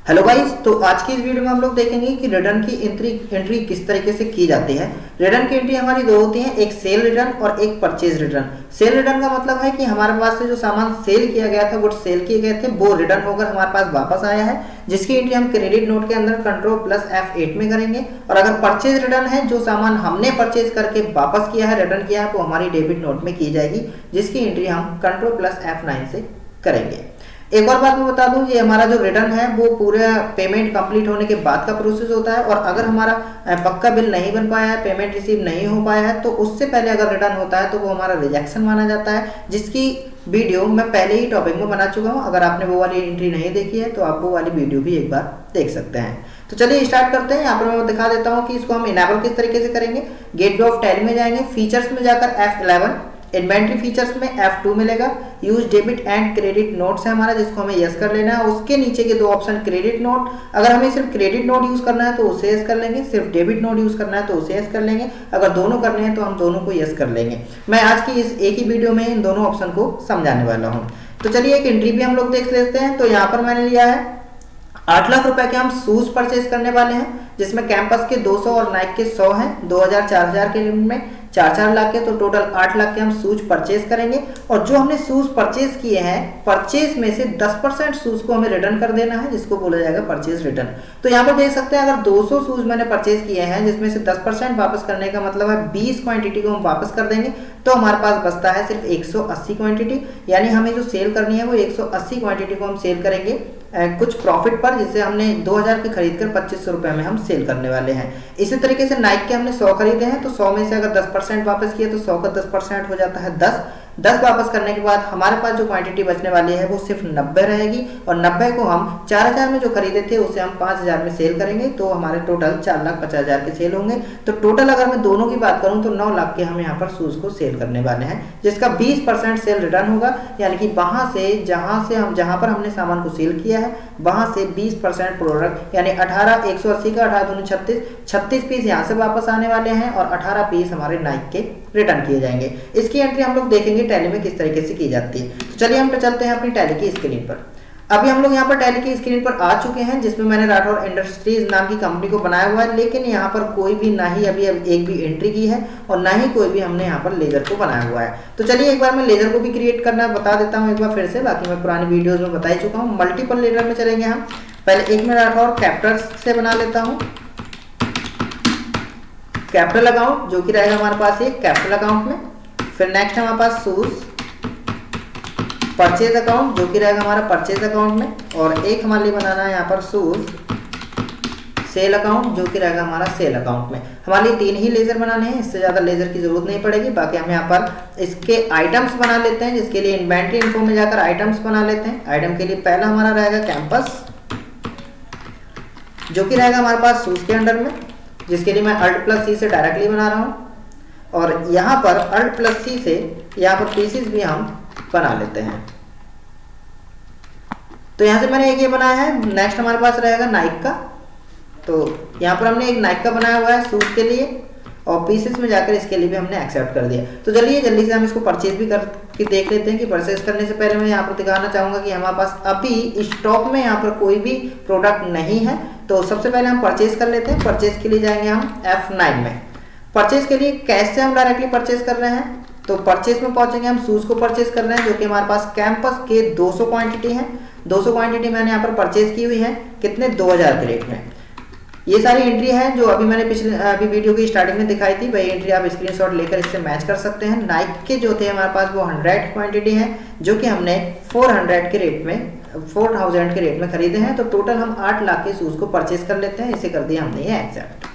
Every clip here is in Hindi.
हेलो गाइस, तो आज की इस वीडियो में हम लोग देखेंगे कि रिटर्न की एंट्री किस तरीके से की जाती है। रिटर्न की एंट्री हमारी दो होती है, एक सेल रिटर्न और एक परचेज रिटर्न। सेल रिटर्न का मतलब है कि हमारे पास से जो सामान सेल किया गया था, गुड्स सेल किए गए थे, वो रिटर्न होकर हमारे पास वापस आया है, जिसकी एंट्री हम क्रेडिट नोट के अंदर Ctrl+F8 में करेंगे। और अगर परचेज रिटर्न है, जो सामान हमने परचेज करके वापस किया है, रिटर्न किया है, वो हमारी डेबिट नोट में की जाएगी, जिसकी एंट्री हम Ctrl+F9 से करेंगे। एक और बात मैं बता दूं, ये हमारा जो रिटर्न है वो पूरा पेमेंट कंप्लीट होने के बाद का प्रोसेस होता है। और अगर हमारा पक्का बिल नहीं बन पाया है, पेमेंट रिसीव नहीं हो पाया है, तो उससे पहले अगर रिटर्न होता है तो वो हमारा रिजेक्शन माना जाता है, जिसकी वीडियो मैं पहले ही टॉपिक में बना चुका हूँ। अगर आपने वो वाली एंट्री नहीं देखी है तो आप वो वाली वीडियो भी एक बार देख सकते हैं। तो चलिए स्टार्ट करते हैं। यहाँ पर मैं दिखा देता हूँ कि इसको हम इनेबल किस तरीके से करेंगे। गेटवे ऑफ टैली में जाएंगे, फीचर्स में जाकर F11, इन्वेंट्री फीचर्स में F2 मिलेगा। Use debit and credit notes है हमारा, जिसको हमें यस कर लेना है। उसके नीचे के दो ऑप्शन क्रेडिट नोट, अगर हमें सिर्फ क्रेडिट नोट यूज करना है तो उसे यस कर लेंगे, सिर्फ डेबिट नोट यूज करना है तो उसे यस कर लेंगे। अगर दोनों करने हैं तो हम दोनों को यस कर लेंगे। मैं आज की इस एक ही वीडियो में इन दोनों ऑप्शन को समझाने वाला हूँ। तो चलिए एक एंट्री भी हम लोग देख लेते हैं। तो यहाँ पर मैंने लिया है 8 लाख रुपए के हम शूज परचेज करने वाले हैं, जिसमें कैंपस के 200 और नाइक के 100 हैं। 2000 4000 के रेंज में 4 लाख के, तो टोटल 8 लाख के हम शूज परचेज करेंगे। और जो हमने शूज परचेज किए हैं, परचेज में से 10% शूज को हमें रिटर्न कर देना है, जिसको बोला जाएगा परचेज रिटर्न। तो यहाँ पर देख सकते हैं, अगर 200 शूज मैंने परचेज किए हैं, जिसमें से 10% वापस करने का मतलब है 20 क्वांटिटी को हम वापस कर देंगे, तो हमारे पास बचता है सिर्फ 180 क्वांटिटी। यानी हमें जो सेल करनी है वो 180 क्वांटिटी को हम सेल करेंगे कुछ प्रॉफिट पर, जिसे हमने 2000 की खरीद कर 2500 रुपए में हम सेल करने वाले हैं। इसी तरीके से नाइक के हमने 100 खरीदे हैं, तो 100 में से अगर 10% वापस किया तो 100 का 10% हो जाता है 10 वापस करने के बाद हमारे पास जो क्वांटिटी बचने वाली है वो सिर्फ 90 रहेगी। और 90 को हम 4000 में जो खरीदे थे उसे हम 5000 में सेल करेंगे, तो हमारे टोटल 4,50,000 के सेल होंगे। तो टोटल अगर मैं दोनों की बात करूं तो 9 लाख के हम यहाँ पर शूज को सेल करने वाले हैं, जिसका 20% सेल रिटर्न होगा। यानी कि वहां से जहां पर हमने सामान को सेल किया है, वहां से 20% प्रोडक्ट, यानी 18 180 का 18 दूनी 36 पीस यहाँ से वापस आने वाले हैं और 18 पीस हमारे नाइक के रिटर्न किए जाएंगे। इसकी एंट्री हम लोग देखेंगे टैली में किस तरीके से की जाती है। तो चलिए हम चलते हैं अपनी टैली की स्क्रीन पर। अभी हम लोग यहाँ पर टैली की स्क्रीन पर आ चुके हैं, जिसमें मैंने राठौर इंडस्ट्रीज नाम की कंपनी को बनाया हुआ है। लेकिन यहाँ पर कोई भी ना ही अभी एक भी एंट्री की है और ना ही कोई भी हमने यहाँ पर लेजर को बनाया हुआ है। तो चलिए एक बार मैं लेजर को भी क्रिएट करना बता देता हूँ एक बार फिर से। बाकी मैं पुरानी वीडियोज में बता ही चुका हूँ। मल्टीपल लेजर में चलेंगे हम। पहले एक मैं राठौर कैपिटल से बना लेता हूँ, कैपिटल अकाउंट, जो कि रहेगा हमारे पास एक कैपिटल अकाउंट में। फिर नेक्स्ट हमारे पास शूज परचेज अकाउंट, जो कि रहेगा हमारा परचेज अकाउंट में। और एक हमारे लिए बनाना है यहाँ पर शूज सेल अकाउंट, जो कि रहेगा हमारा सेल अकाउंट में। हमारे लिए 3 ही लेजर बनाने हैं, इससे ज्यादा लेजर की जरूरत नहीं पड़ेगी। बाकी हम यहाँ पर इसके आइटम्स बना लेते हैं, जिसके लिए इन्वेंट्री इन्फो में जाकर आइटम्स बना लेते हैं। आइटम के लिए पहला हमारा रहेगा कैंपस, जो कि रहेगा हमारे पास शूज के अंडर में, जिसके लिए मैं Alt+C से डायरेक्टली बना रहा हूँ। और यहाँ पर Alt+C से यहाँ पर पीसेस भी हम बना लेते हैं। तो यहाँ से मैंने एक ये बनाया है। नेक्स्ट हमारे पास रहेगा नाइक का, तो यहाँ पर हमने एक नाइक का बनाया हुआ है शूज के लिए, और पीसेस में जाकर इसके लिए भी हमने एक्सेप्ट कर दिया। तो चलिए जल्दी से हम इसको परचेज भी करके देख लेते हैं। कि परचेज करने से पहले मैं यहाँ पर दिखाना चाहूँगा कि हमारे पास अभी स्टॉक में यहाँ पर कोई भी प्रोडक्ट नहीं है। तो सबसे पहले हम परचेज कर लेते हैं। परचेज के लिए जाएंगे हम F9 में। परचेज के लिए कैश से हम डायरेक्टली परचेज कर रहे हैं, तो परचेज में पहुंचेंगे, हम शूज को परचेज कर रहे हैं, जो कि हमारे पास कैंपस के 200 क्वांटिटी है। 200 क्वांटिटी मैंने यहाँ पर परचेज की हुई है, कितने 2000 के रेट में। ये सारी एंट्री है जो अभी मैंने अभी वीडियो की स्टार्टिंग में दिखाई थी, वही एंट्री आप स्क्रीनशॉट लेकर इससे मैच कर सकते हैं। नाइक के जो थे हमारे पास वो 100 क्वांटिटी है, जो कि हमने 400 के रेट में 4000 के रेट में खरीदे हैं। तो टोटल हम 8 लाख के शूज को परचेज कर लेते हैं। इसे कर दिया हमने ये एक्सेप्ट।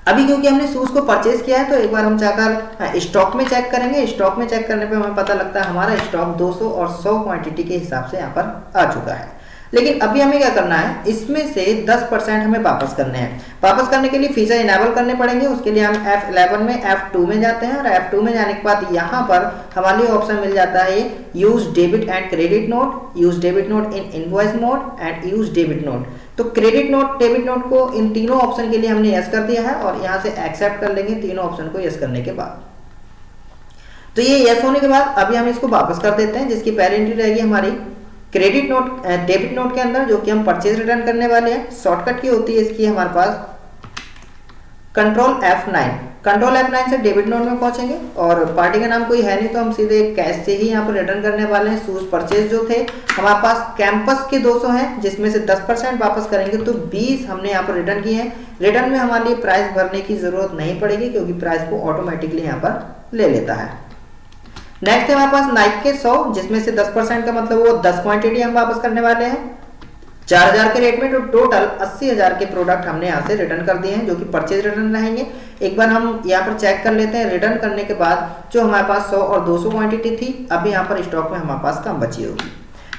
अभी क्योंकि हमने शूज को परचेज किया है, तो एक बार हम जाकर स्टॉक में चेक करेंगे। स्टॉक में चेक करने पे हमें पता लगता है हमारा स्टॉक 200 और 100 क्वांटिटी के हिसाब से यहाँ पर आ चुका है। लेकिन अभी हमें क्या करना है, इसमें से 10% हमें वापस करने हैं। वापस करने के लिए फीचर इनेबल करने पड़ेंगे। उसके लिए हम F11 में F2 में जाते हैं, और F2 में जाने के बाद यहाँ पर हमारे लिए ऑप्शन मिल जाता है use debit and credit note, use debit note in invoice mode and use debit note. तो क्रेडिट नोट डेबिट नोट को इन तीनों ऑप्शन के लिए हमने यस कर दिया है, और यहाँ से एक्सेप्ट कर लेंगे तीनों ऑप्शन को यस करने के बाद। तो ये यस होने के बाद अभी हम इसको वापस कर देते हैं, जिसकी पहली एंट्री रहेगी हमारी क्रेडिट नोट डेबिट नोट के अंदर जो कि हम परचेज रिटर्न करने वाले हैं, शॉर्टकट की होती है इसकी हमारे पास कंट्रोल F9। कंट्रोल F9 से डेबिट नोट में पहुंचेंगे और पार्टी का नाम कोई है नहीं तो हम सीधे कैश से ही यहाँ पर रिटर्न करने वाले हैं। शूज परचेज जो थे हमारे पास कैंपस के 200 हैं, जिसमें से 10% वापस करेंगे तो 20 हमने यहाँ पर रिटर्न किए हैं। रिटर्न में हमारे लिए प्राइस भरने की जरूरत नहीं पड़ेगी क्योंकि प्राइस को ऑटोमेटिकली यहाँ पर ले लेता है। नेक्स्ट है हमारे पास नाइक के 100, जिसमें से 10% का मतलब वो 10 क्वांटिटी हम वापस करने वाले हैं 4000 के रेट में। तो टोटल 80,000 के प्रोडक्ट हमने यहाँ से रिटर्न कर दिए हैं जो कि परचेज रिटर्न रहेंगे। एक बार हम यहाँ पर चेक कर लेते हैं रिटर्न करने के बाद जो हमारे पास 100 और 200 क्वांटिटी थी, अभी यहाँ पर स्टॉक में हमारे पास कम बची होगी।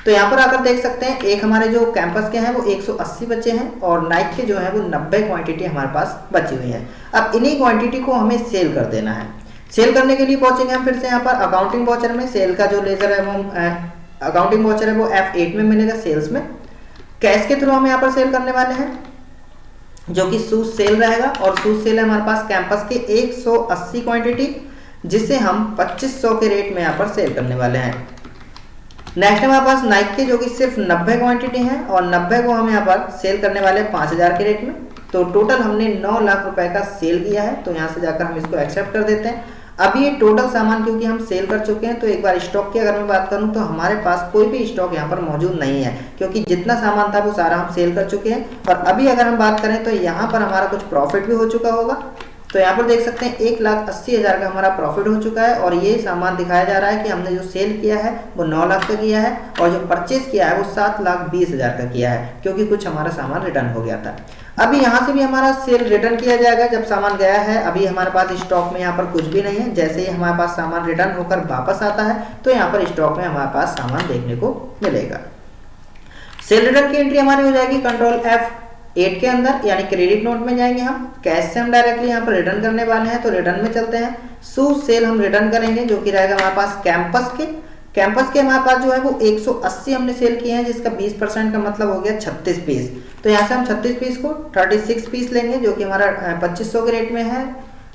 तो यहाँ पर आकर देख सकते हैं एक हमारे जो कैंपस के हैं वो 180 बचे हैं और नाइक के जो है वो 90 क्वांटिटी हमारे पास बची हुई है। अब इन्हीं क्वांटिटी को हमें सेल कर देना है। सेल करने के लिए पहुंचेंगे हम फिर से यहाँ पर अकाउंटिंग वाउचर में। सेल का जो लेजर है वो अकाउंटिंग वाउचर है वो F8 में मिलेगा सेल्स में। कैश के थ्रू हम यहाँ पर सेल करने वाले हैं जो कि शूज सेल रहेगा और शूज सेल है हमारे पास कैंपस के 180 क्वांटिटी, जिसे हम 2500 के रेट में यहाँ पर सेल करने वाले हैं। नेक्स्ट हमारे पास नाइक के जो कि सिर्फ 90 क्वांटिटी है और 90 को हम यहाँ पर सेल करने वाले हैं 5000 के रेट में। तो टोटल हमने 9 लाख रुपए का सेल किया है। तो यहाँ से जाकर हम इसको एक्सेप्ट कर देते हैं। अब ये टोटल सामान क्योंकि हम सेल कर चुके हैं तो एक बार स्टॉक की अगर मैं बात करूं तो हमारे पास कोई भी स्टॉक यहाँ पर मौजूद नहीं है क्योंकि जितना सामान था वो सारा हम सेल कर चुके हैं। और अभी अगर हम बात करें तो यहाँ पर हमारा कुछ प्रॉफिट भी हो चुका होगा। तो यहाँ पर देख सकते हैं 1,80,000 का हमारा प्रॉफिट हो चुका है और ये सामान दिखाया जा रहा है कि हमने जो सेल किया है वो 9 लाख का किया है और जो परचेज किया है वो 7,20,000 का किया है क्योंकि कुछ हमारा सामान रिटर्न हो गया था। अभी यहाँ से भी हमारा सेल रिटर्न किया जाएगा जब सामान गया है। अभी हमारे पास स्टॉक में यहाँ पर कुछ भी नहीं है। जैसे ही हमारे पास सामान रिटर्न होकर वापस आता है तो यहाँ पर स्टॉक में हमारे पास सामान देखने को मिलेगा। सेल रिटर्न की एंट्री हमारी हो जाएगी कंट्रोल F8 के अंदर, यानी क्रेडिट नोट में जाएंगे हम। कैश से हम डायरेक्टली यहाँ पर रिटर्न करने वाले हैं तो रिटर्न में चलते हैं। शूज सेल हम रिटर्न करेंगे जो कि रहेगा हमारे पास कैंपस के हमारे पास जो है वो 180 हमने सेल किए हैं जिसका 20% का मतलब हो गया 36 पीस। तो यहाँ से हम 36 पीस को 36 पीस लेंगे जो कि हमारा 2500 के रेट में है।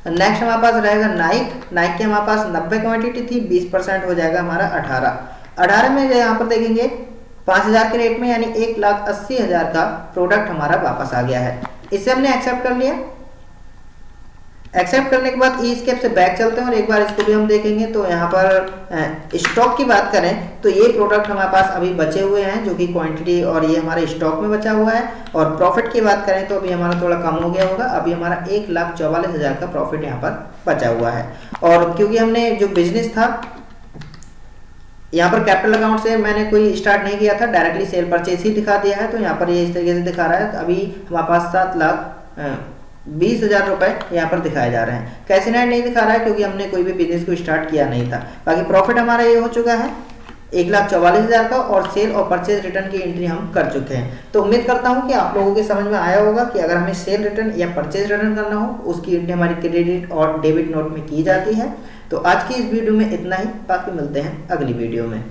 नेक्स्ट हमारे पास रहेगा नाइक के हमारे पास 90 क्वांटिटी थी, 20% हो जाएगा हमारा 18 में यहाँ पर देखेंगे 5000 के रेट में, यानी 1,80,000 का प्रोडक्ट हमारा वापस आ गया है। इसे हमने एक्सेप्ट कर लिया। एक्सेप्ट करने के बाद ई स्केप से बैक चलते हैं और एक बार इसको भी हम देखेंगे। तो यहाँ पर स्टॉक की बात करें तो ये प्रोडक्ट हमारे पास अभी बचे हुए हैं जो कि क्वांटिटी और ये हमारे स्टॉक में बचा हुआ है। और प्रॉफिट की बात करें तो अभी हमारा थोड़ा कम हो गया होगा। अभी हमारा 1,44,000 का प्रॉफिट यहाँ पर बचा हुआ है। और क्योंकि हमने जो बिजनेस था यहाँ पर कैपिटल अकाउंट से मैंने कोई स्टार्ट नहीं किया था, डायरेक्टली सेल परचेज ही दिखा दिया है। तो यहाँ पर ये इस तरीके से दिखा रहा है। अभी हमारे पास 7,20,000 रुपए यहाँ पर दिखाए जा रहे हैं। कैश इन हैंड नहीं दिखा रहा है क्योंकि हमने कोई भी बिजनेस को स्टार्ट किया नहीं था। बाकी प्रॉफिट हमारा ये हो चुका है 1,44,000 का और सेल और परचेज रिटर्न की एंट्री हम कर चुके हैं। तो उम्मीद करता हूँ कि आप लोगों के समझ में आया होगा कि अगर हमें सेल रिटर्न या परचेज रिटर्न करना हो उसकी एंट्री हमारी क्रेडिट और डेबिट नोट में की जाती है। तो आज की इस वीडियो में इतना ही, बाकी मिलते हैं अगली वीडियो में।